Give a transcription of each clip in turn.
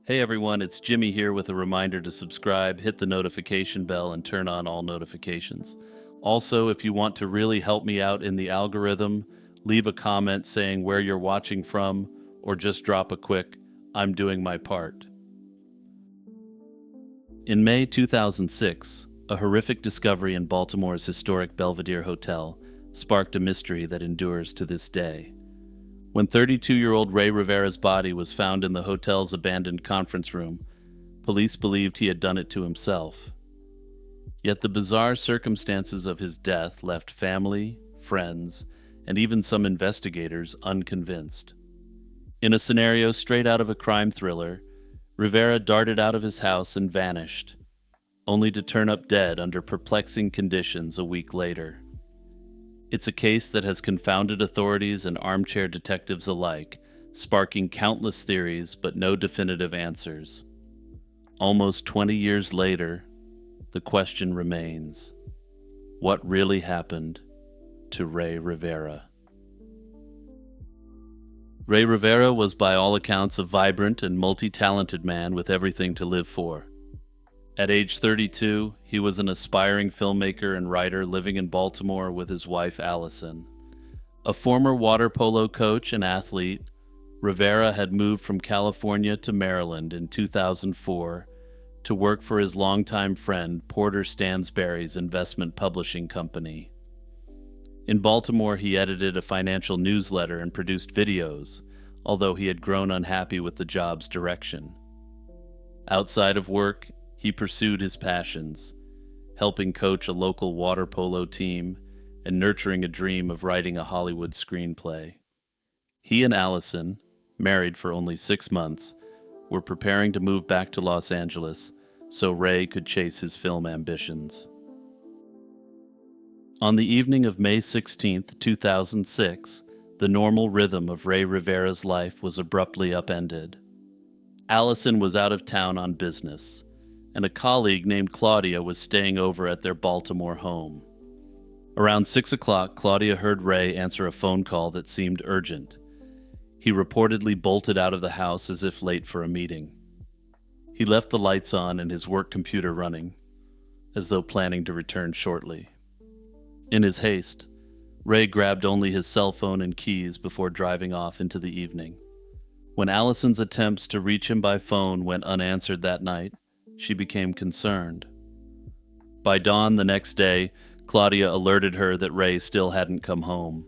Hey everyone, it's Jimmy here with a reminder to subscribe, hit the notification bell, and turn on all notifications. Also, if you want to really help me out in the algorithm, leave a comment saying where you're watching from, or just drop a quick, "I'm doing my part." In May 2006, a horrific discovery in Baltimore's historic Belvedere Hotel sparked a mystery that endures to this day. When 32-year-old Ray Rivera's body was found in the hotel's abandoned conference room, police believed he had done it to himself. Yet the bizarre circumstances of his death left family, friends, and even some investigators unconvinced. In a scenario straight out of a crime thriller, Rivera darted out of his house and vanished, only to turn up dead under perplexing conditions a week later. It's a case that has confounded authorities and armchair detectives alike, sparking countless theories but no definitive answers. Almost 20 years later, the question remains: what really happened to Ray Rivera? Ray Rivera was by all accounts a vibrant and multi-talented man with everything to live for. At age 32, he was an aspiring filmmaker and writer living in Baltimore with his wife Allison. A former water polo coach and athlete, Rivera had moved from California to Maryland in 2004 to work for his longtime friend Porter Stansberry's investment publishing company. In Baltimore, he edited a financial newsletter and produced videos, although he had grown unhappy with the job's direction. Outside of work, he pursued his passions, helping coach a local water polo team and nurturing a dream of writing a Hollywood screenplay. He and Allison, married for only 6 months, were preparing to move back to Los Angeles so Ray could chase his film ambitions. On the evening of May 16, 2006, the normal rhythm of Ray Rivera's life was abruptly upended. Allison was out of town on business, and a colleague named Claudia was staying over at their Baltimore home. Around 6 o'clock, Claudia heard Ray answer a phone call that seemed urgent. He reportedly bolted out of the house as if late for a meeting. He left the lights on and his work computer running, as though planning to return shortly. In his haste, Ray grabbed only his cell phone and keys before driving off into the evening. When Allison's attempts to reach him by phone went unanswered that night, she became concerned. By dawn the next day, Claudia alerted her that Ray still hadn't come home.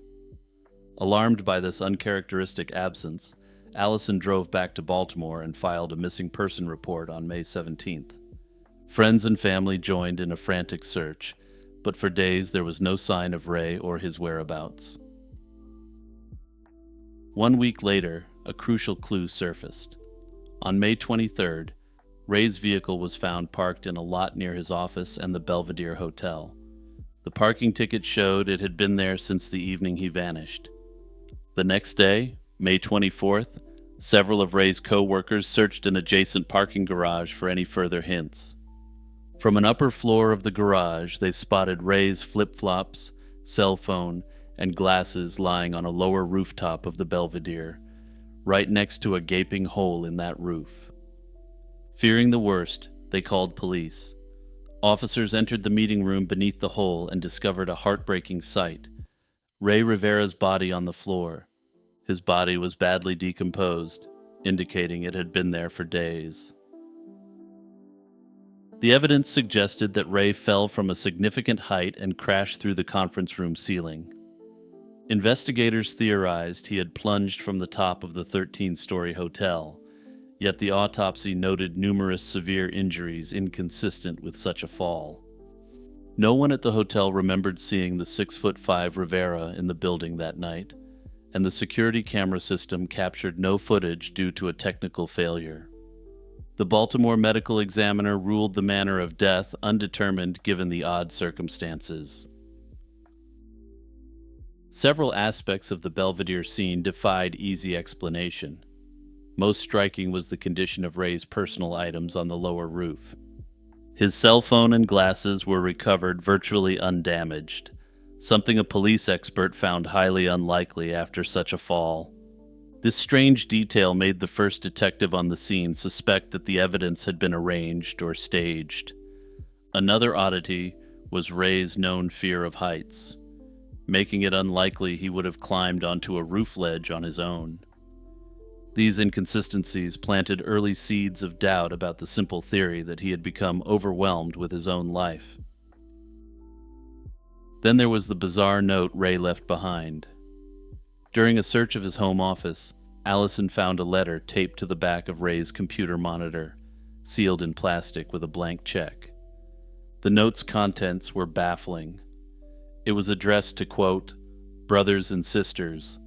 Alarmed by this uncharacteristic absence, Allison drove back to Baltimore and filed a missing person report on May 17th. Friends and family joined in a frantic search, but for days there was no sign of Ray or his whereabouts. 1 week later, a crucial clue surfaced. On May 23rd, Ray's vehicle was found parked in a lot near his office and the Belvedere Hotel. The parking ticket showed it had been there since the evening he vanished. The next day, May 24th, several of Ray's co-workers searched an adjacent parking garage for any further hints. From an upper floor of the garage, they spotted Ray's flip-flops, cell phone, and glasses lying on a lower rooftop of the Belvedere, right next to a gaping hole in that roof. Fearing the worst, they called police. Officers entered the meeting room beneath the hole and discovered a heartbreaking sight: Ray Rivera's body on the floor. His body was badly decomposed, indicating it had been there for days. The evidence suggested that Ray fell from a significant height and crashed through the conference room ceiling. Investigators theorized he had plunged from the top of the 13-story hotel, yet the autopsy noted numerous severe injuries inconsistent with such a fall. No one at the hotel remembered seeing the 6'5" Rivera in the building that night, and the security camera system captured no footage due to a technical failure. The Baltimore medical examiner ruled the manner of death undetermined given the odd circumstances. Several aspects of the Belvedere scene defied easy explanation. Most striking was the condition of Ray's personal items on the lower roof. His cell phone and glasses were recovered virtually undamaged, something a police expert found highly unlikely after such a fall. This strange detail made the first detective on the scene suspect that the evidence had been arranged or staged. Another oddity was Ray's known fear of heights, making it unlikely he would have climbed onto a roof ledge on his own. These inconsistencies planted early seeds of doubt about the simple theory that he had become overwhelmed with his own life. Then there was the bizarre note Ray left behind. During a search of his home office, Allison found a letter taped to the back of Ray's computer monitor, sealed in plastic with a blank check. The note's contents were baffling. It was addressed to, quote, brothers and sisters,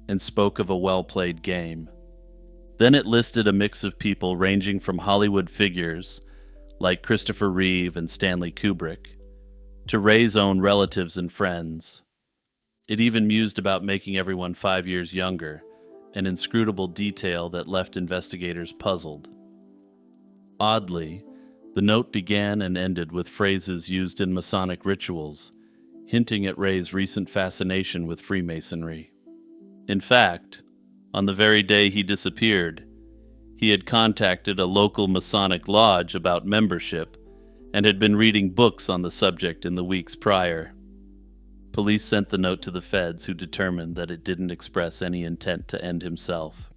and spoke of a well-played game. Then it listed a mix of people ranging from Hollywood figures, like Christopher Reeve and Stanley Kubrick, to Ray's own relatives and friends. It even mused about making everyone 5 years younger, an inscrutable detail that left investigators puzzled. Oddly, the note began and ended with phrases used in Masonic rituals, hinting at Ray's recent fascination with Freemasonry. In fact, on the very day he disappeared, he had contacted a local Masonic lodge about membership and had been reading books on the subject in the weeks prior. Police sent the note to the feds, who determined that it didn't express any intent to end himself.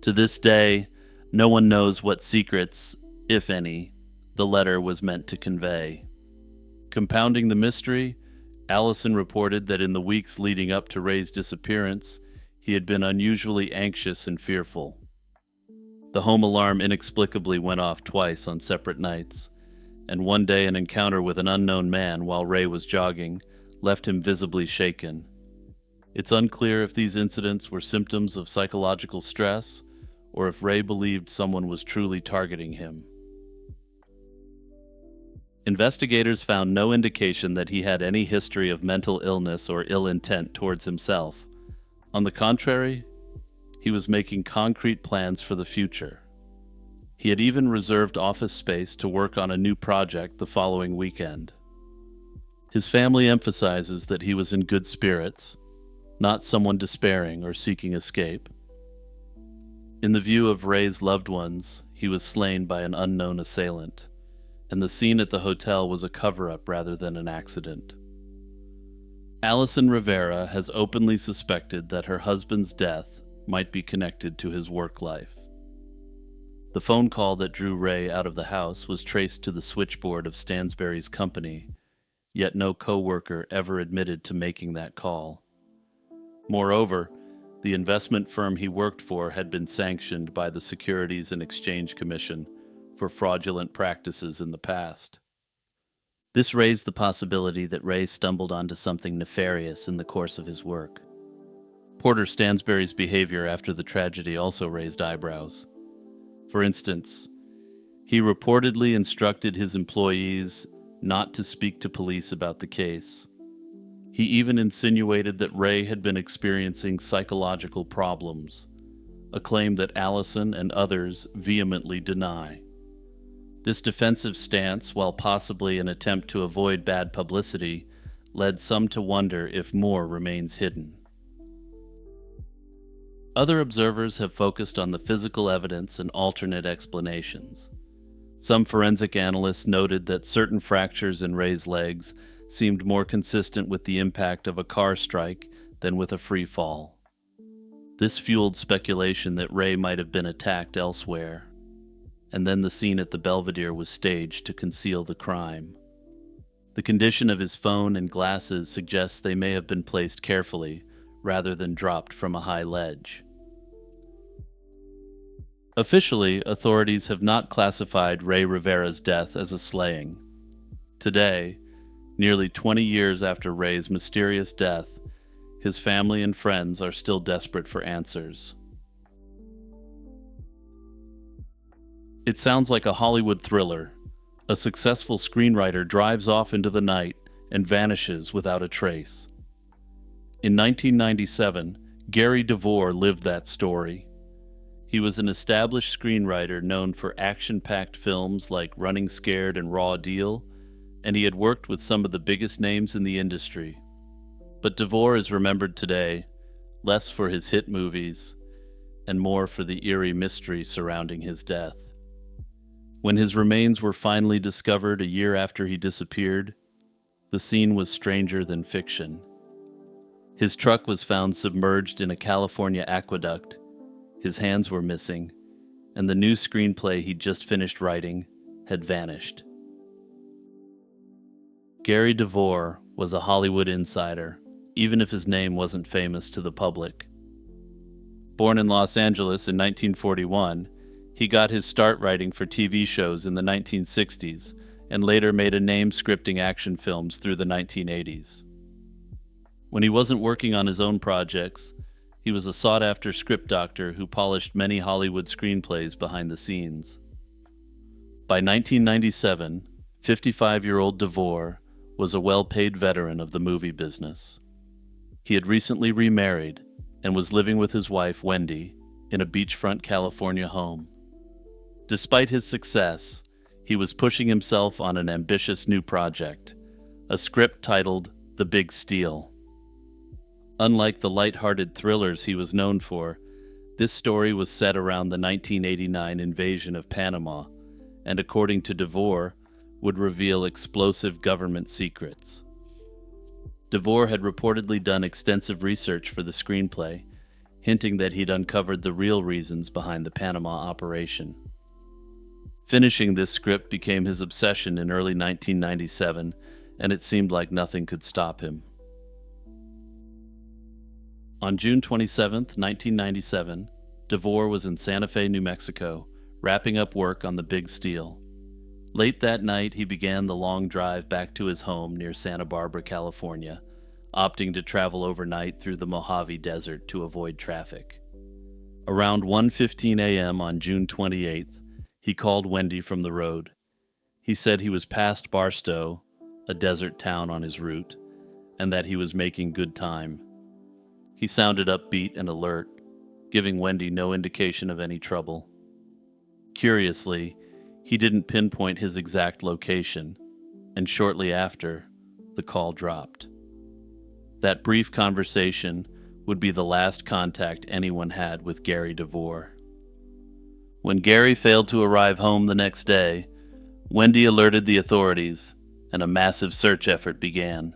To this day, no one knows what secrets, if any, the letter was meant to convey. Compounding the mystery, Allison reported that in the weeks leading up to Ray's disappearance, he had been unusually anxious and fearful. The home alarm inexplicably went off twice on separate nights, and one day an encounter with an unknown man while Ray was jogging left him visibly shaken. It's unclear if these incidents were symptoms of psychological stress or if Ray believed someone was truly targeting him. Investigators found no indication that he had any history of mental illness or ill intent towards himself. On the contrary, he was making concrete plans for the future. He had even reserved office space to work on a new project the following weekend. His family emphasizes that he was in good spirits, not someone despairing or seeking escape. In the view of Ray's loved ones, he was slain by an unknown assailant, and the scene at the hotel was a cover-up rather than an accident. Allison Rivera has openly suspected that her husband's death might be connected to his work life. The phone call that drew Ray out of the house was traced to the switchboard of Stansberry's company, yet no co-worker ever admitted to making that call. Moreover, the investment firm he worked for had been sanctioned by the Securities and Exchange Commission for fraudulent practices in the past. This raised the possibility that Ray stumbled onto something nefarious in the course of his work. Porter Stansberry's behavior after the tragedy also raised eyebrows. For instance, he reportedly instructed his employees not to speak to police about the case. He even insinuated that Ray had been experiencing psychological problems, a claim that Allison and others vehemently deny. This defensive stance, while possibly an attempt to avoid bad publicity, led some to wonder if more remains hidden. Other observers have focused on the physical evidence and alternate explanations. Some forensic analysts noted that certain fractures in Ray's legs seemed more consistent with the impact of a car strike than with a free fall. This fueled speculation that Ray might have been attacked elsewhere, and then the scene at the Belvedere was staged to conceal the crime. The condition of his phone and glasses suggests they may have been placed carefully, rather than dropped from a high ledge. Officially, authorities have not classified Ray Rivera's death as a slaying. Today, nearly 20 years after Ray's mysterious death, his family and friends are still desperate for answers. It sounds like a Hollywood thriller. A successful screenwriter drives off into the night and vanishes without a trace. In 1997, Gary DeVore lived that story. He was an established screenwriter known for action-packed films like Running Scared and Raw Deal, and he had worked with some of the biggest names in the industry. But DeVore is remembered today less for his hit movies and more for the eerie mystery surrounding his death. When his remains were finally discovered a year after he disappeared, the scene was stranger than fiction. His truck was found submerged in a California aqueduct, his hands were missing, and the new screenplay he'd just finished writing had vanished. Gary DeVore was a Hollywood insider, even if his name wasn't famous to the public. Born in Los Angeles in 1941, he got his start writing for TV shows in the 1960s and later made a name scripting action films through the 1980s. When he wasn't working on his own projects, he was a sought-after script doctor who polished many Hollywood screenplays behind the scenes. By 1997, 55-year-old DeVore was a well-paid veteran of the movie business. He had recently remarried and was living with his wife, Wendy, in a beachfront California home. Despite his success, he was pushing himself on an ambitious new project, a script titled The Big Steal. Unlike the light-hearted thrillers he was known for, this story was set around the 1989 invasion of Panama, and according to DeVore, would reveal explosive government secrets. DeVore had reportedly done extensive research for the screenplay, hinting that he'd uncovered the real reasons behind the Panama operation. Finishing this script became his obsession in early 1997, and it seemed like nothing could stop him. On June 27, 1997, DeVore was in Santa Fe, New Mexico, wrapping up work on The Big Steal. Late that night, he began the long drive back to his home near Santa Barbara, California, opting to travel overnight through the Mojave Desert to avoid traffic. Around 1:15 a.m. on June 28th, he called Wendy from the road. He said he was past Barstow, a desert town on his route, and that he was making good time. He sounded upbeat and alert, giving Wendy no indication of any trouble. Curiously, he didn't pinpoint his exact location, and shortly after, the call dropped. That brief conversation would be the last contact anyone had with Gary DeVore. When Gary failed to arrive home the next day, Wendy alerted the authorities, and a massive search effort began.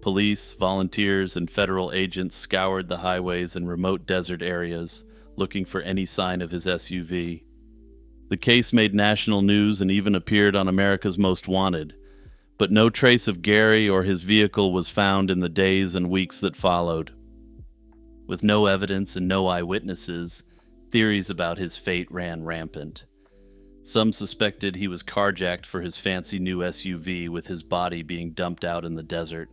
Police, volunteers, and federal agents scoured the highways and remote desert areas, looking for any sign of his SUV. The case made national news and even appeared on America's Most Wanted, but no trace of Gary or his vehicle was found in the days and weeks that followed. With no evidence and no eyewitnesses, theories about his fate ran rampant. Some suspected he was carjacked for his fancy new SUV, with his body being dumped out in the desert.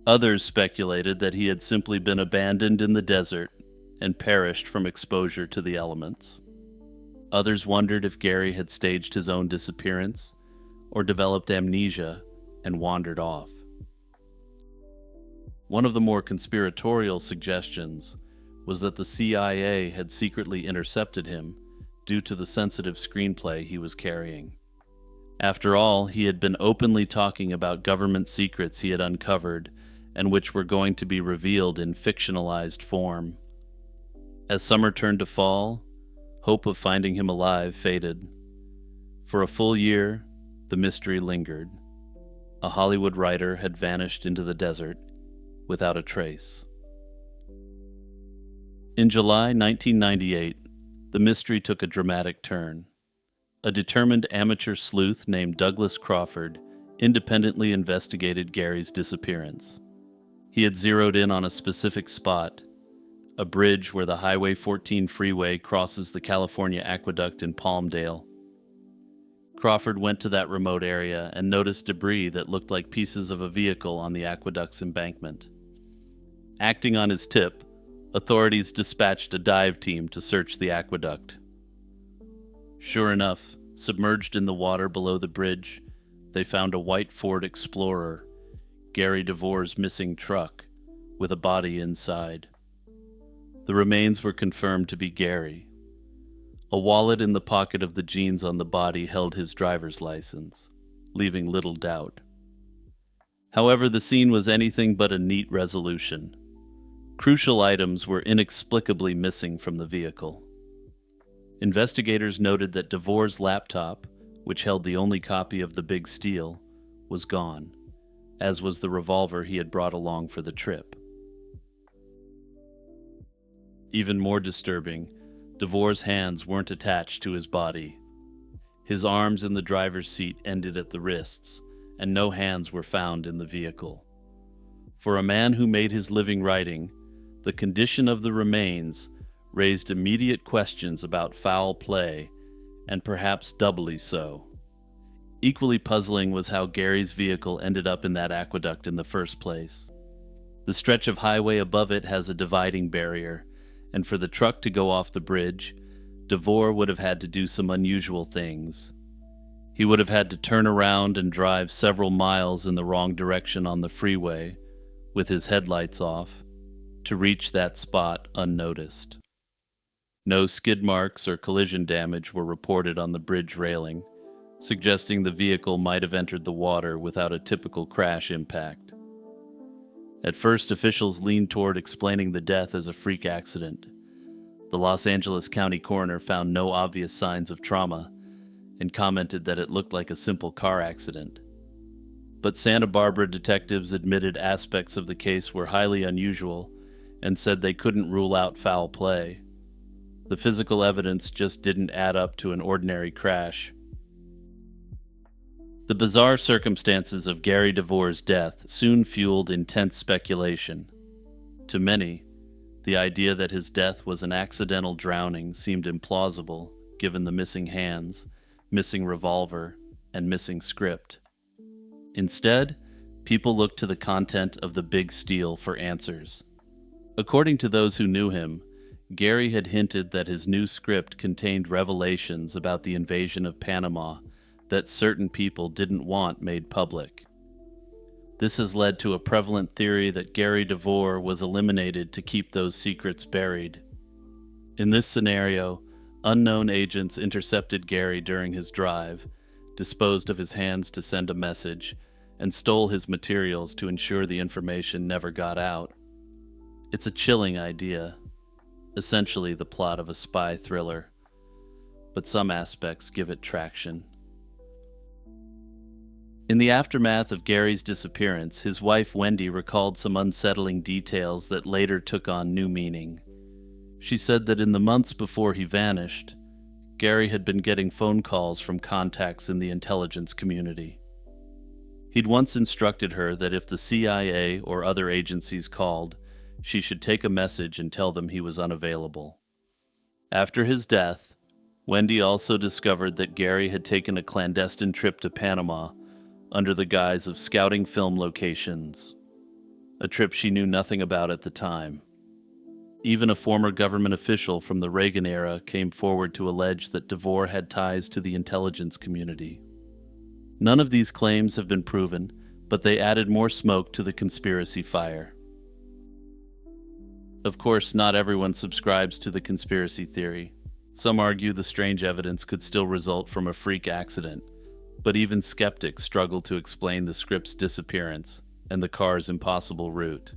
Others speculated that he had simply been abandoned in the desert and perished from exposure to the elements. Others wondered if Gary had staged his own disappearance or developed amnesia and wandered off. One of the more conspiratorial suggestions was that the CIA had secretly intercepted him due to the sensitive screenplay he was carrying. After all, he had been openly talking about government secrets he had uncovered and which were going to be revealed in fictionalized form. As summer turned to fall, hope of finding him alive faded. For a full year, the mystery lingered. A Hollywood writer had vanished into the desert without a trace. In July 1998, the mystery took a dramatic turn. A determined amateur sleuth named Douglas Crawford independently investigated Gary's disappearance. He had zeroed in on a specific spot, a bridge where the Highway 14 freeway crosses the California Aqueduct in Palmdale. Crawford went to that remote area and noticed debris that looked like pieces of a vehicle on the aqueduct's embankment. Acting on his tip, authorities dispatched a dive team to search the aqueduct. Sure enough, submerged in the water below the bridge, they found a white Ford Explorer, Gary DeVore's missing truck, with a body inside. The remains were confirmed to be Gary. A wallet in the pocket of the jeans on the body held his driver's license, leaving little doubt. However, the scene was anything but a neat resolution. Crucial items were inexplicably missing from the vehicle. Investigators noted that Devore's laptop, which held the only copy of The Big Steal, was gone, as was the revolver he had brought along for the trip. Even more disturbing, Devore's hands weren't attached to his body. His arms in the driver's seat ended at the wrists, and no hands were found in the vehicle. For a man who made his living writing, the condition of the remains raised immediate questions about foul play, and perhaps doubly so. Equally puzzling was how Gary's vehicle ended up in that aqueduct in the first place. The stretch of highway above it has a dividing barrier, and for the truck to go off the bridge, Devore would have had to do some unusual things. He would have had to turn around and drive several miles in the wrong direction on the freeway, with his headlights off, to reach that spot unnoticed. No skid marks or collision damage were reported on the bridge railing, suggesting the vehicle might have entered the water without a typical crash impact. At first, officials leaned toward explaining the death as a freak accident. The Los Angeles County coroner found no obvious signs of trauma and commented that it looked like a simple car accident. But Santa Barbara detectives admitted aspects of the case were highly unusual and said they couldn't rule out foul play. The physical evidence just didn't add up to an ordinary crash. The bizarre circumstances of Gary Devore's death soon fueled intense speculation. To many, the idea that his death was an accidental drowning seemed implausible, given the missing hands, missing revolver, and missing script. Instead, people looked to the content of The Big Steal for answers. According to those who knew him, Gary had hinted that his new script contained revelations about the invasion of Panama that certain people didn't want made public. This has led to a prevalent theory that Gary Devore was eliminated to keep those secrets buried. In this scenario, unknown agents intercepted Gary during his drive, disposed of his hands to send a message, and stole his materials to ensure the information never got out. It's a chilling idea, essentially the plot of a spy thriller, but some aspects give it traction. In the aftermath of Gary's disappearance, his wife Wendy recalled some unsettling details that later took on new meaning. She said that in the months before he vanished, Gary had been getting phone calls from contacts in the intelligence community. He'd once instructed her that if the CIA or other agencies called, she should take a message and tell them he was unavailable. After his death, Wendy also discovered that Gary had taken a clandestine trip to Panama under the guise of scouting film locations, a trip she knew nothing about at the time. Even a former government official from the Reagan era came forward to allege that Devore had ties to the intelligence community. None of these claims have been proven, but they added more smoke to the conspiracy fire. Of course, not everyone subscribes to the conspiracy theory. Some argue the strange evidence could still result from a freak accident, but even skeptics struggle to explain the script's disappearance and the car's impossible route.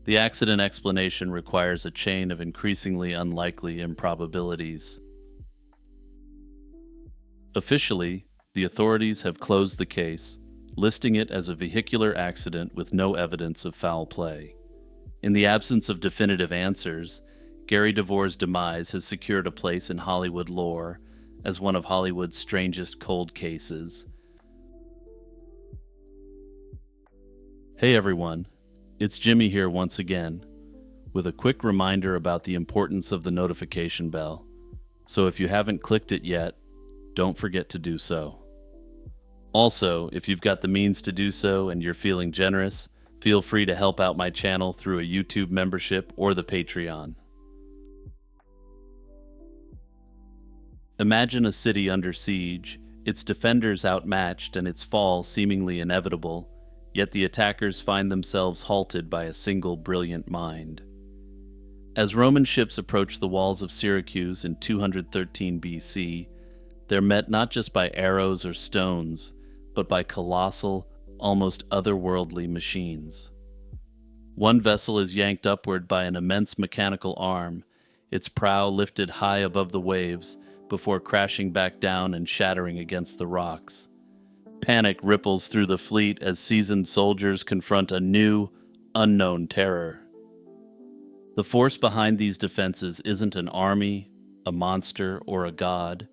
The accident explanation requires a chain of increasingly unlikely improbabilities. Officially, the authorities have closed the case, listing it as a vehicular accident with no evidence of foul play. In the absence of definitive answers, Gary Devore's demise has secured a place in Hollywood lore as one of Hollywood's strangest cold cases. Hey everyone, it's Jimmy here once again, with a quick reminder about the importance of the notification bell. So if you haven't clicked it yet, don't forget to do so. Also, if you've got the means to do so and you're feeling generous, feel free to help out my channel through a YouTube membership or the Patreon. Imagine a city under siege, its defenders outmatched and its fall seemingly inevitable, yet the attackers find themselves halted by a single brilliant mind. As Roman ships approach the walls of Syracuse in 213 BC, they're met not just by arrows or stones, but by colossal, almost otherworldly machines. One vessel is yanked upward by an immense mechanical arm, its prow lifted high above the waves before crashing back down and shattering against the rocks. Panic ripples through the fleet as seasoned soldiers confront a new, unknown terror. The force behind these defenses isn't an army, a monster, or a god,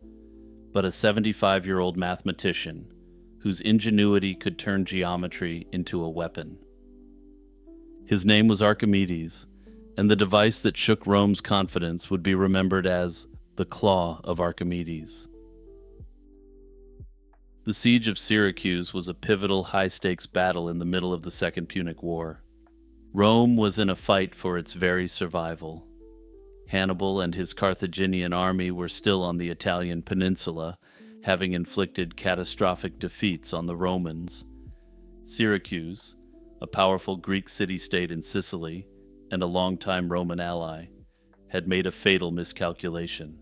but a 75-year-old mathematician whose ingenuity could turn geometry into a weapon. His name was Archimedes, and the device that shook Rome's confidence would be remembered as the Claw of Archimedes. The siege of Syracuse was a pivotal high-stakes battle in the middle of the Second Punic War. Rome was in a fight for its very survival. Hannibal and his Carthaginian army were still on the Italian peninsula, having inflicted catastrophic defeats on the Romans. Syracuse, a powerful Greek city-state in Sicily and a longtime Roman ally, had made a fatal miscalculation.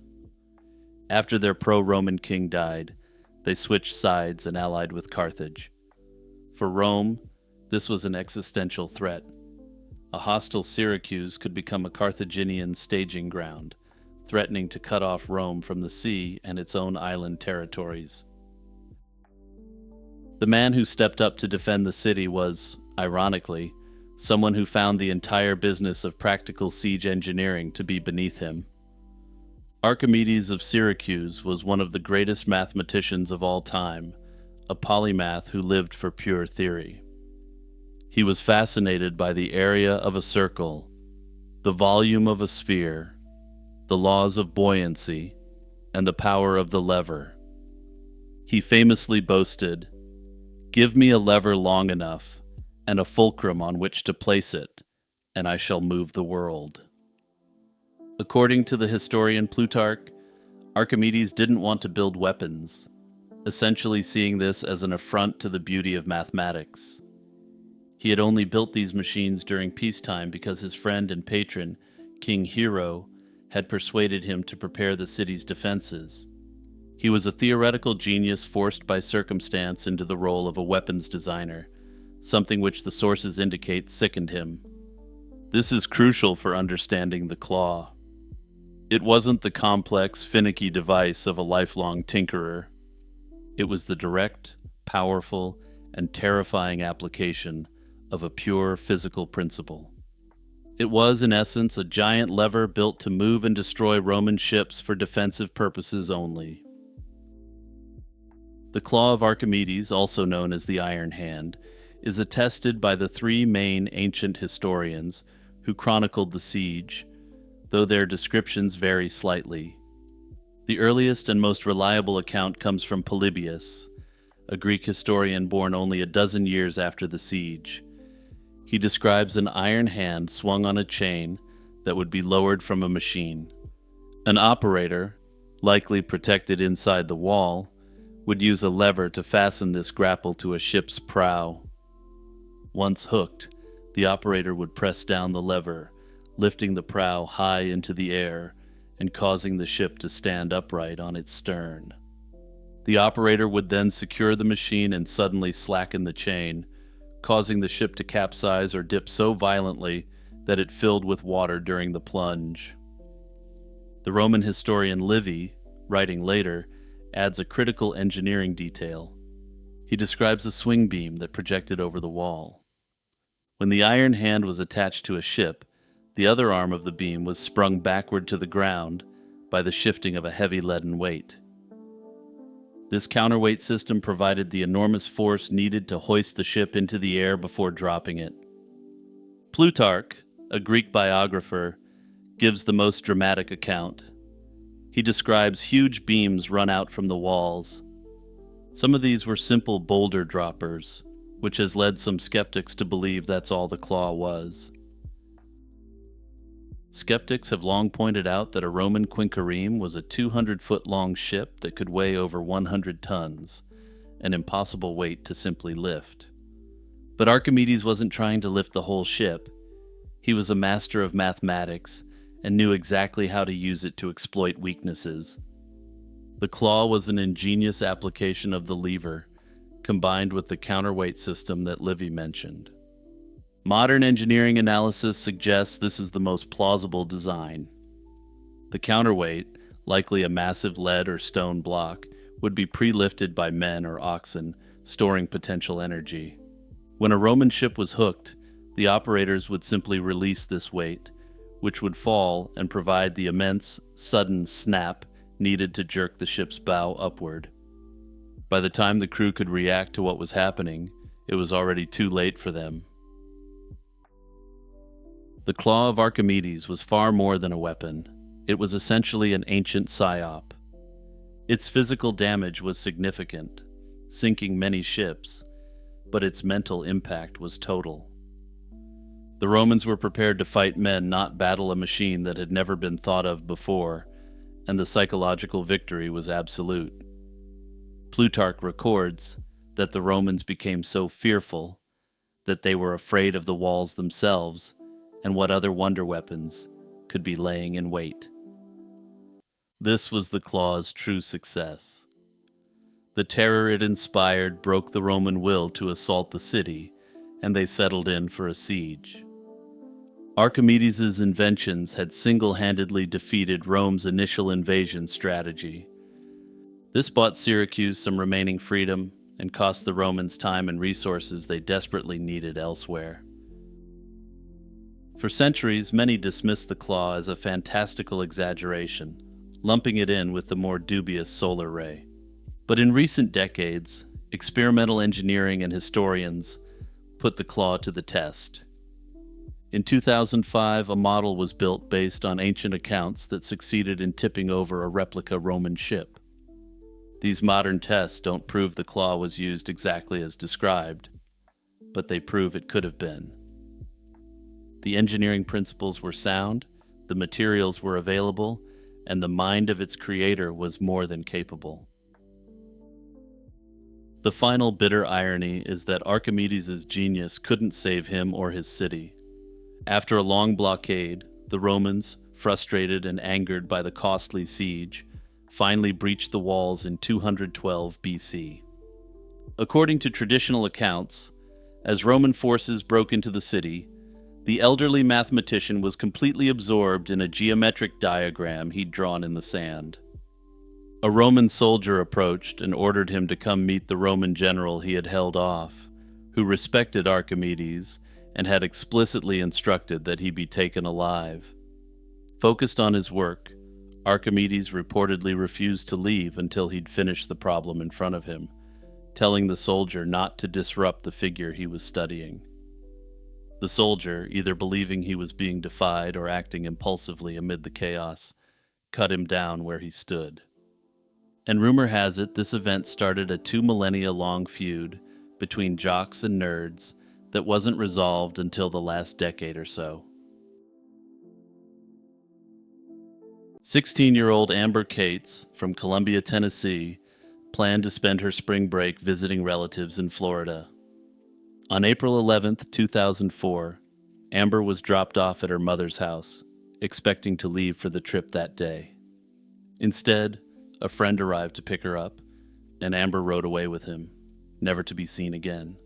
After their pro-Roman king died, they switched sides and allied with Carthage. For Rome, this was an existential threat. A hostile Syracuse could become a Carthaginian staging ground, threatening to cut off Rome from the sea and its own island territories. The man who stepped up to defend the city was, ironically, someone who found the entire business of practical siege engineering to be beneath him. Archimedes of Syracuse was one of the greatest mathematicians of all time, a polymath who lived for pure theory. He was fascinated by the area of a circle, the volume of a sphere, the laws of buoyancy, and the power of the lever. He famously boasted, "Give me a lever long enough and a fulcrum on which to place it, and I shall move the world." According to the historian Plutarch, Archimedes didn't want to build weapons, essentially seeing this as an affront to the beauty of mathematics. He had only built these machines during peacetime because his friend and patron, King Hero, had persuaded him to prepare the city's defenses. He was a theoretical genius forced by circumstance into the role of a weapons designer, something which the sources indicate sickened him. This is crucial for understanding the Claw. It wasn't the complex, finicky device of a lifelong tinkerer. It was the direct, powerful, and terrifying application of a pure physical principle. It was, in essence, a giant lever built to move and destroy Roman ships for defensive purposes only. The Claw of Archimedes, also known as the Iron Hand, is attested by the three main ancient historians who chronicled the siege, though their descriptions vary slightly. The earliest and most reliable account comes from Polybius, a Greek historian born only a dozen years after the siege. He describes an iron hand swung on a chain that would be lowered from a machine. An operator, likely protected inside the wall, would use a lever to fasten this grapple to a ship's prow. Once hooked, the operator would press down the lever, lifting the prow high into the air and causing the ship to stand upright on its stern. The operator would then secure the machine and suddenly slacken the chain, causing the ship to capsize or dip so violently that it filled with water during the plunge. The Roman historian Livy, writing later, adds a critical engineering detail. He describes a swing beam that projected over the wall. When the iron hand was attached to a ship, the other arm of the beam was sprung backward to the ground by the shifting of a heavy leaden weight. This counterweight system provided the enormous force needed to hoist the ship into the air before dropping it. Plutarch, a Greek biographer, gives the most dramatic account. He describes huge beams run out from the walls. Some of these were simple boulder droppers, which has led some skeptics to believe that's all the Claw was. Skeptics have long pointed out that a Roman quinquereme was a 200-foot-long ship that could weigh over 100 tons, an impossible weight to simply lift. But Archimedes wasn't trying to lift the whole ship. He was a master of mathematics and knew exactly how to use it to exploit weaknesses. The Claw was an ingenious application of the lever, combined with the counterweight system that Livy mentioned. Modern engineering analysis suggests this is the most plausible design. The counterweight, likely a massive lead or stone block, would be pre-lifted by men or oxen, storing potential energy. When a Roman ship was hooked, the operators would simply release this weight, which would fall and provide the immense, sudden snap needed to jerk the ship's bow upward. By the time the crew could react to what was happening, it was already too late for them. The claw of Archimedes was far more than a weapon. It was essentially an ancient psyop. Its physical damage was significant, sinking many ships, but its mental impact was total. The Romans were prepared to fight men, not battle a machine that had never been thought of before, and the psychological victory was absolute. Plutarch records that the Romans became so fearful that they were afraid of the walls themselves and what other wonder weapons could be laying in wait. This was the claw's true success. The terror it inspired broke the Roman will to assault the city, and they settled in for a siege. Archimedes' inventions had single-handedly defeated Rome's initial invasion strategy. This bought Syracuse some remaining freedom and cost the Romans time and resources they desperately needed elsewhere. For centuries, many dismissed the claw as a fantastical exaggeration, lumping it in with the more dubious solar ray. But in recent decades, experimental engineering and historians put the claw to the test. In 2005, a model was built based on ancient accounts that succeeded in tipping over a replica Roman ship. These modern tests don't prove the claw was used exactly as described, but they prove it could have been. The engineering principles were sound, the materials were available, and the mind of its creator was more than capable. The final bitter irony is that Archimedes' genius couldn't save him or his city. After a long blockade, the Romans, frustrated and angered by the costly siege, finally breached the walls in 212 BC. According to traditional accounts, as Roman forces broke into the city, the elderly mathematician was completely absorbed in a geometric diagram he'd drawn in the sand. A Roman soldier approached and ordered him to come meet the Roman general he had held off, who respected Archimedes and had explicitly instructed that he be taken alive. Focused on his work, Archimedes reportedly refused to leave until he'd finished the problem in front of him, telling the soldier not to disrupt the figure he was studying. The soldier, either believing he was being defied or acting impulsively amid the chaos, cut him down where he stood. And rumor has it this event started a 2 millennia-long feud between jocks and nerds that wasn't resolved until the last decade or so. 16-year-old Amber Cates from Columbia, Tennessee, planned to spend her spring break visiting relatives in Florida. On April 11, 2004, Amber was dropped off at her mother's house, expecting to leave for the trip that day. Instead, a friend arrived to pick her up, and Amber rode away with him, never to be seen again.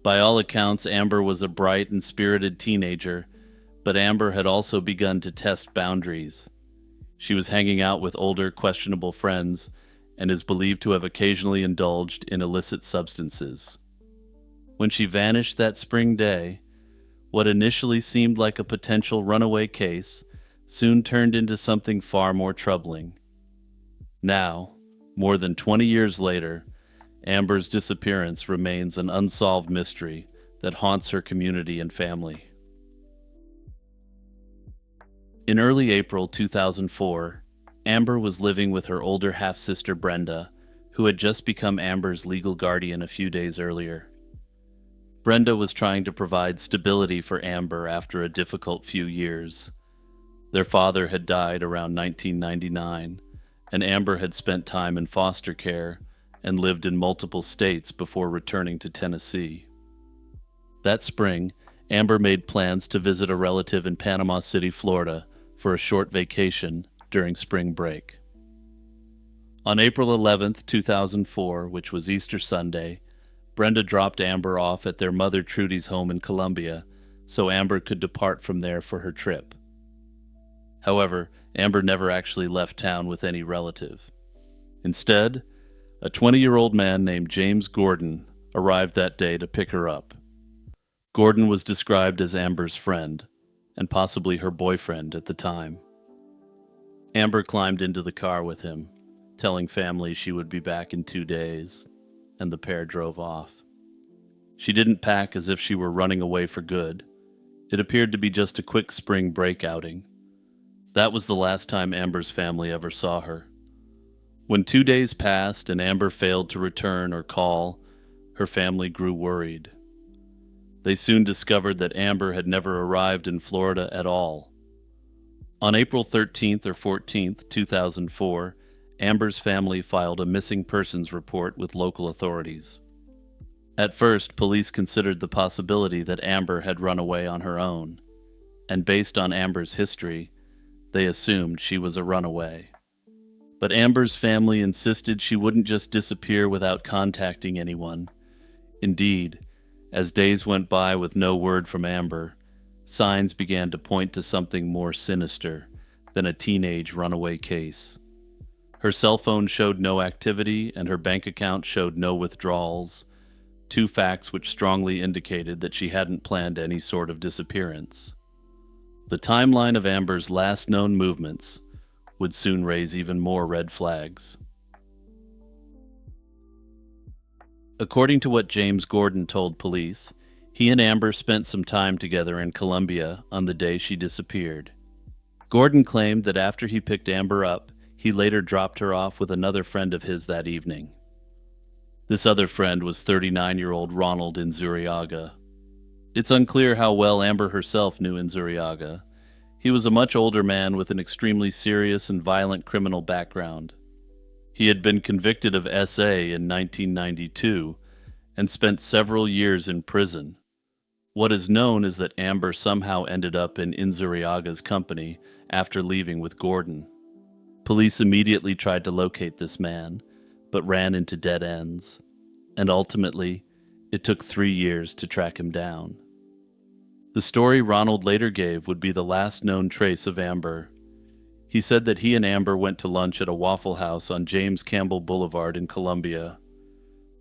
By all accounts, Amber was a bright and spirited teenager, but Amber had also begun to test boundaries. She was hanging out with older, questionable friends and is believed to have occasionally indulged in illicit substances. When she vanished that spring day, what initially seemed like a potential runaway case soon turned into something far more troubling. Now, more than 20 years later, Amber's disappearance remains an unsolved mystery that haunts her community and family. In early April 2004, Amber was living with her older half-sister Brenda, who had just become Amber's legal guardian a few days earlier. Brenda was trying to provide stability for Amber after a difficult few years. Their father had died around 1999, and Amber had spent time in foster care and lived in multiple states before returning to Tennessee. That spring, Amber made plans to visit a relative in Panama City, Florida, for a short vacation during spring break. On April 11, 2004, which was Easter Sunday, Brenda dropped Amber off at their mother Trudy's home in Columbia so Amber could depart from there for her trip. However, Amber never actually left town with any relative. Instead, a 20-year-old man named James Gordon arrived that day to pick her up. Gordon was described as Amber's friend, and possibly her boyfriend at the time. Amber climbed into the car with him, telling family she would be back in 2 days, and the pair drove off. She didn't pack as if she were running away for good. It appeared to be just a quick spring break outing. That was the last time Amber's family ever saw her. When 2 days passed and Amber failed to return or call, her family grew worried. They soon discovered that Amber had never arrived in Florida at all. On April 13th or 14th, 2004, Amber's family filed a missing persons report with local authorities. At first, police considered the possibility that Amber had run away on her own, and based on Amber's history, they assumed she was a runaway. But Amber's family insisted she wouldn't just disappear without contacting anyone. Indeed, as days went by with no word from Amber, signs began to point to something more sinister than a teenage runaway case. Her cell phone showed no activity and her bank account showed no withdrawals, two facts which strongly indicated that she hadn't planned any sort of disappearance. The timeline of Amber's last known movements would soon raise even more red flags. According to what James Gordon told police, he and Amber spent some time together in Columbia on the day she disappeared. Gordon claimed that after he picked Amber up, he later dropped her off with another friend of his that evening. This other friend was 39-year-old Ronald Inzuriaga. It's unclear how well Amber herself knew Inzuriaga. He was a much older man with an extremely serious and violent criminal background. He had been convicted of SA in 1992 and spent several years in prison. What is known is that Amber somehow ended up in Inzuriaga's company after leaving with Gordon. Police immediately tried to locate this man, but ran into dead ends, and ultimately, it took 3 years to track him down. The story Ronald later gave would be the last known trace of Amber. He said that he and Amber went to lunch at a Waffle House on James Campbell Boulevard in Columbia.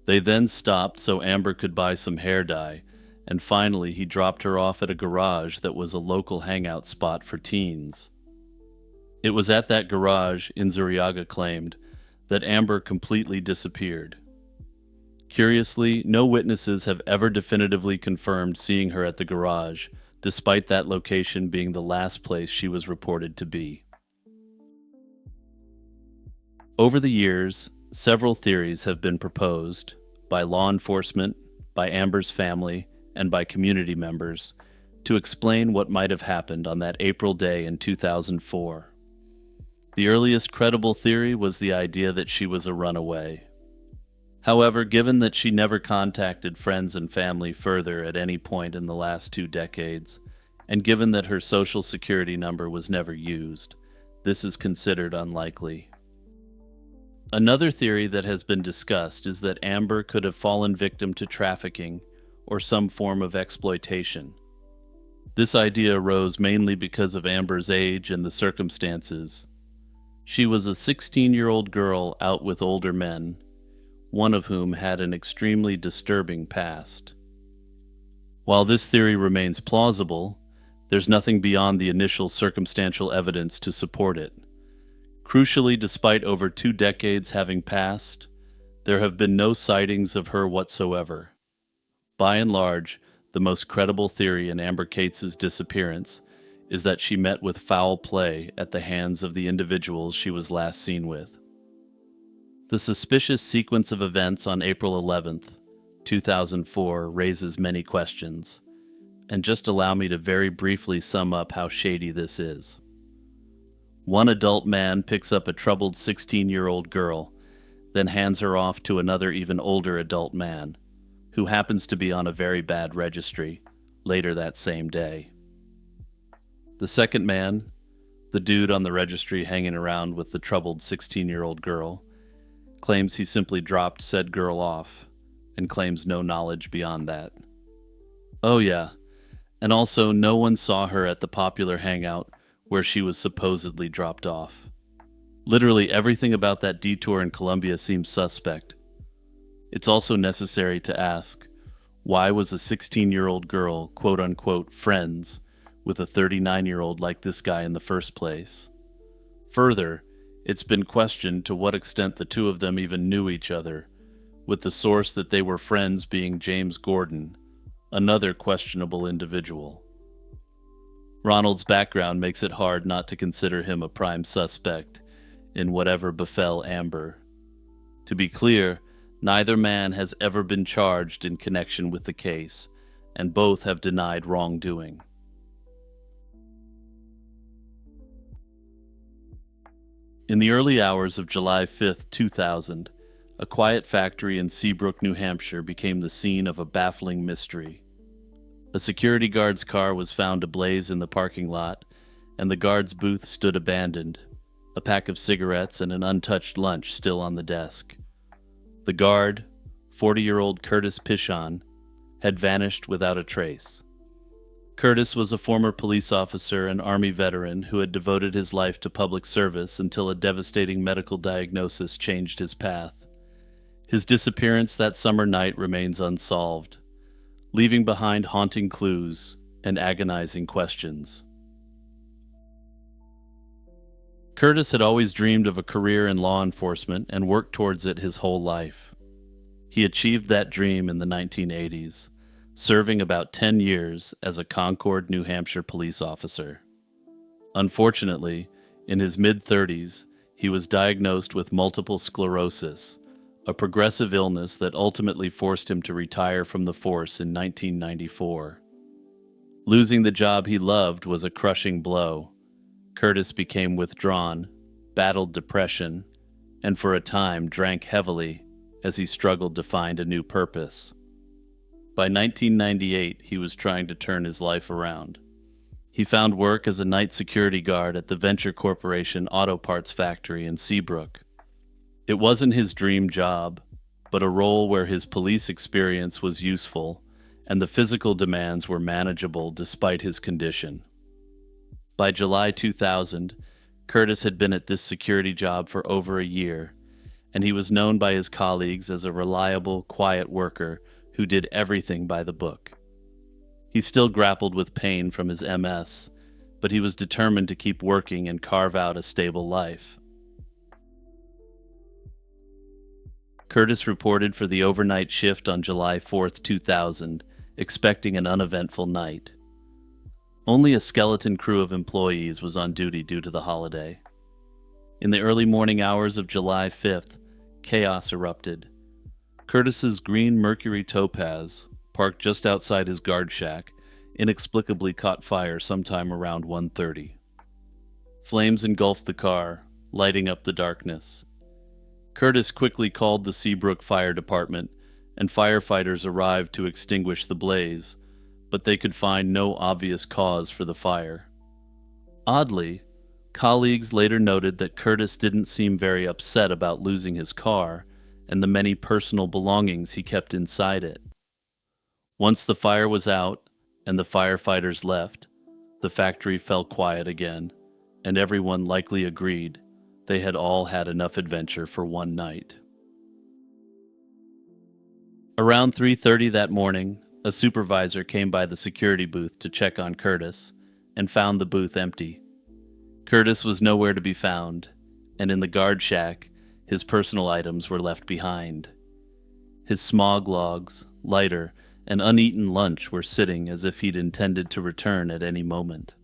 They then stopped so Amber could buy some hair dye, and finally he dropped her off at a garage that was a local hangout spot for teens. It was at that garage, Inzuriaga claimed, that Amber completely disappeared. Curiously, no witnesses have ever definitively confirmed seeing her at the garage, despite that location being the last place she was reported to be. Over the years, several theories have been proposed by law enforcement, by Amber's family, and by community members to explain what might have happened on that April day in 2004. The earliest credible theory was the idea that she was a runaway. However, given that she never contacted friends and family further at any point in the last 2 decades, and given that her social security number was never used, this is considered unlikely. Another theory that has been discussed is that Amber could have fallen victim to trafficking or some form of exploitation. This idea arose mainly because of Amber's age and the circumstances. She was a 16-year-old girl out with older men, one of whom had an extremely disturbing past. While this theory remains plausible, there's nothing beyond the initial circumstantial evidence to support it. Crucially, despite over 2 decades having passed, there have been no sightings of her whatsoever. By and large, the most credible theory in Amber Cates's disappearance is that she met with foul play at the hands of the individuals she was last seen with. The suspicious sequence of events on April 11th, 2004 raises many questions, and just allow me to very briefly sum up how shady this is. One adult man picks up a troubled 16-year-old girl, then hands her off to another even older adult man, who happens to be on a very bad registry, later that same day. The second man, the dude on the registry hanging around with the troubled 16-year-old girl, claims he simply dropped said girl off, and claims no knowledge beyond that. Oh, yeah, and also no one saw her at the popular hangout where she was supposedly dropped off. Literally everything about that detour in Colombia seems suspect. It's also necessary to ask, why was a 16-year-old girl, quote unquote, friends with a 39-year-old like this guy in the first place? Further, it's been questioned to what extent the two of them even knew each other, with the source that they were friends being James Gordon, another questionable individual. Ronald's background makes it hard not to consider him a prime suspect in whatever befell Amber. To be clear, neither man has ever been charged in connection with the case, and both have denied wrongdoing. In the early hours of July 5, 2000, a quiet factory in Seabrook, New Hampshire became the scene of a baffling mystery. A security guard's car was found ablaze in the parking lot, and the guard's booth stood abandoned, a pack of cigarettes and an untouched lunch still on the desk. The guard, 40-year-old Curtis Pichon, had vanished without a trace. Curtis was a former police officer and Army veteran who had devoted his life to public service until a devastating medical diagnosis changed his path. His disappearance that summer night remains unsolved, leaving behind haunting clues and agonizing questions. Curtis had always dreamed of a career in law enforcement and worked towards it his whole life. He achieved that dream in the 1980s, serving about 10 years as a Concord, New Hampshire police officer. Unfortunately, in his mid-30s, he was diagnosed with multiple sclerosis, a progressive illness that ultimately forced him to retire from the force in 1994. Losing the job he loved was a crushing blow. Curtis became withdrawn, battled depression, and for a time drank heavily as he struggled to find a new purpose. By 1998, he was trying to turn his life around. He found work as a night security guard at the Venture Corporation Auto Parts Factory in Seabrook. It wasn't his dream job, but a role where his police experience was useful and the physical demands were manageable despite his condition. By July 2000, Curtis had been at this security job for over a year, and he was known by his colleagues as a reliable, quiet worker who did everything by the book. He still grappled with pain from his MS, but he was determined to keep working and carve out a stable life. Curtis reported for the overnight shift on July 4th, 2000, expecting an uneventful night. Only a skeleton crew of employees was on duty due to the holiday. In the early morning hours of July 5th, chaos erupted. Curtis's green Mercury Topaz, parked just outside his guard shack, inexplicably caught fire sometime around 1:30. Flames engulfed the car, lighting up the darkness. Curtis quickly called the Seabrook Fire Department, and firefighters arrived to extinguish the blaze, but they could find no obvious cause for the fire. Oddly, colleagues later noted that Curtis didn't seem very upset about losing his car and the many personal belongings he kept inside it. Once the fire was out and the firefighters left, the factory fell quiet again, and everyone likely agreed they had all had enough adventure for one night. Around 3:30 that morning, a supervisor came by the security booth to check on Curtis and found the booth empty. Curtis was nowhere to be found, and in the guard shack, his personal items were left behind. His smog logs, lighter, and uneaten lunch were sitting as if he'd intended to return at any moment.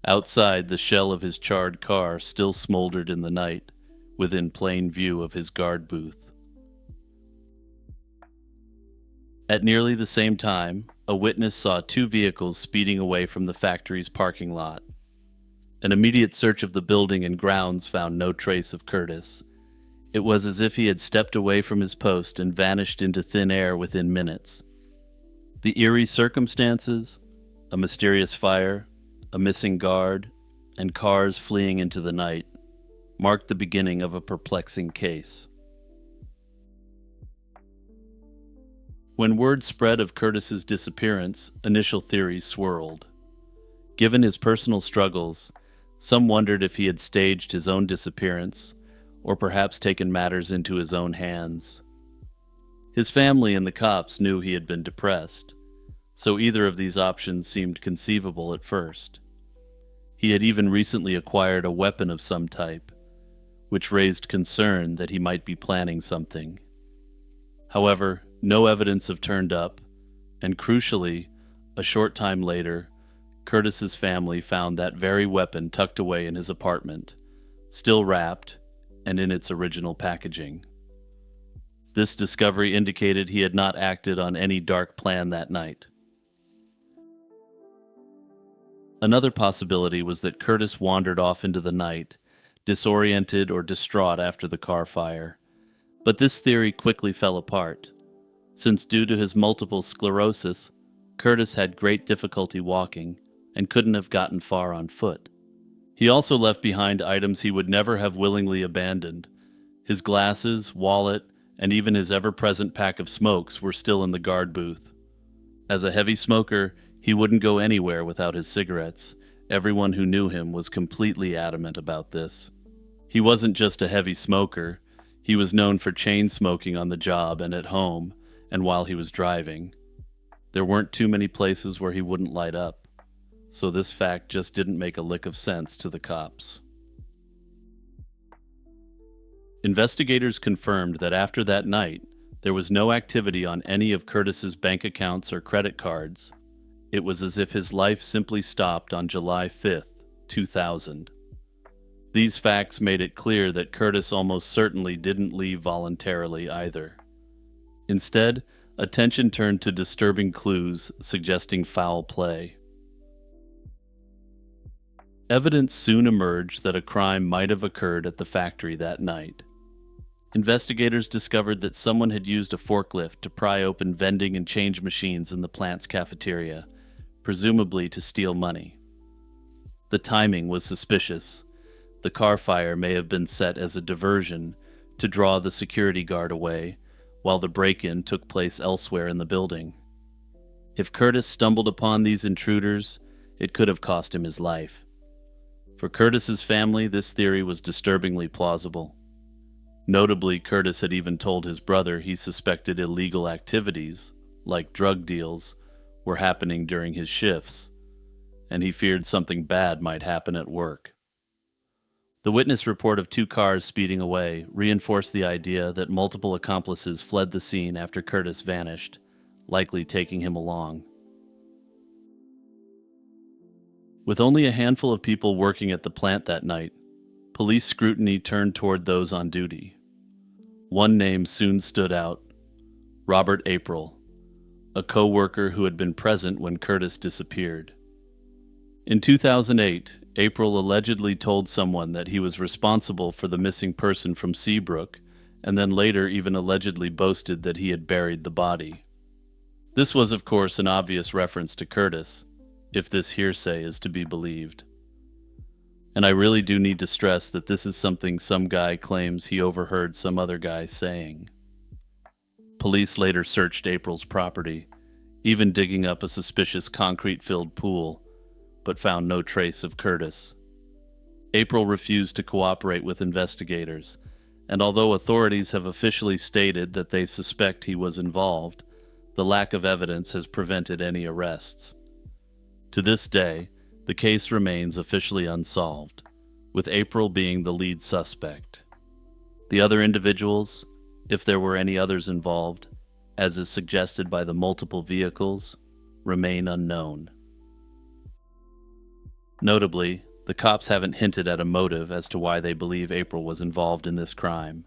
Outside, the shell of his charred car still smoldered in the night, within plain view of his guard booth. At nearly the same time, a witness saw two vehicles speeding away from the factory's parking lot. An immediate search of the building and grounds found no trace of Curtis. It was as if he had stepped away from his post and vanished into thin air within minutes. The eerie circumstances, a mysterious fire, a missing guard, and cars fleeing into the night, marked the beginning of a perplexing case. When word spread of Curtis's disappearance, initial theories swirled. Given his personal struggles, some wondered if he had staged his own disappearance, or perhaps taken matters into his own hands. His family and the cops knew he had been depressed, so either of these options seemed conceivable at first. He had even recently acquired a weapon of some type, which raised concern that he might be planning something. However, no evidence have turned up, and crucially, a short time later, Curtis's family found that very weapon tucked away in his apartment, still wrapped and in its original packaging. This discovery indicated he had not acted on any dark plan that night. Another possibility was that Curtis wandered off into the night, disoriented or distraught after the car fire. But this theory quickly fell apart, since due to his multiple sclerosis, Curtis had great difficulty walking and couldn't have gotten far on foot. He also left behind items he would never have willingly abandoned. His glasses, wallet, and even his ever-present pack of smokes were still in the guard booth. As a heavy smoker, he wouldn't go anywhere without his cigarettes. Everyone who knew him was completely adamant about this. He wasn't just a heavy smoker. He was known for chain smoking on the job and at home, and while he was driving. There weren't too many places where he wouldn't light up, so this fact just didn't make a lick of sense to the cops. Investigators confirmed that after that night, there was no activity on any of Curtis's bank accounts or credit cards. It was as if his life simply stopped on July 5th, 2000. These facts made it clear that Curtis almost certainly didn't leave voluntarily either. Instead, attention turned to disturbing clues suggesting foul play. Evidence soon emerged that a crime might have occurred at the factory that night. Investigators discovered that someone had used a forklift to pry open vending and change machines in the plant's cafeteria, presumably to steal money. The timing was suspicious. The car fire may have been set as a diversion to draw the security guard away, while the break-in took place elsewhere in the building. If Curtis stumbled upon these intruders, it could have cost him his life. For Curtis's family, this theory was disturbingly plausible. Notably, Curtis had even told his brother he suspected illegal activities, like drug deals, were happening during his shifts, and he feared something bad might happen at work. The witness report of 2 cars speeding away reinforced the idea that multiple accomplices fled the scene after Curtis vanished, likely taking him along. With only a handful of people working at the plant that night, police scrutiny turned toward those on duty. One name soon stood out: Robert April, a co-worker who had been present when Curtis disappeared. In 2008, April allegedly told someone that he was responsible for the missing person from Seabrook, and then later even allegedly boasted that he had buried the body. This was, of course, an obvious reference to Curtis, if this hearsay is to be believed. And I really do need to stress that this is something some guy claims he overheard some other guy saying. Police later searched April's property, even digging up a suspicious concrete-filled pool, but found no trace of Curtis. April refused to cooperate with investigators, and although authorities have officially stated that they suspect he was involved, the lack of evidence has prevented any arrests. To this day, the case remains officially unsolved, with April being the lead suspect. The other individuals, if there were any others involved, as is suggested by the multiple vehicles, remain unknown. Notably, the cops haven't hinted at a motive as to why they believe April was involved in this crime.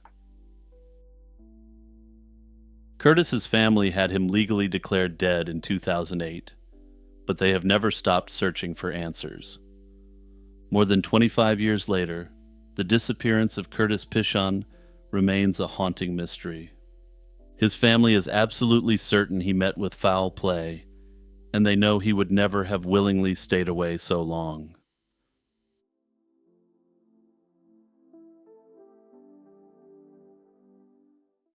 Curtis's family had him legally declared dead in 2008, but they have never stopped searching for answers. More than 25 years later, the disappearance of Curtis Pishon remains a haunting mystery. His family is absolutely certain he met with foul play, and they know he would never have willingly stayed away so long.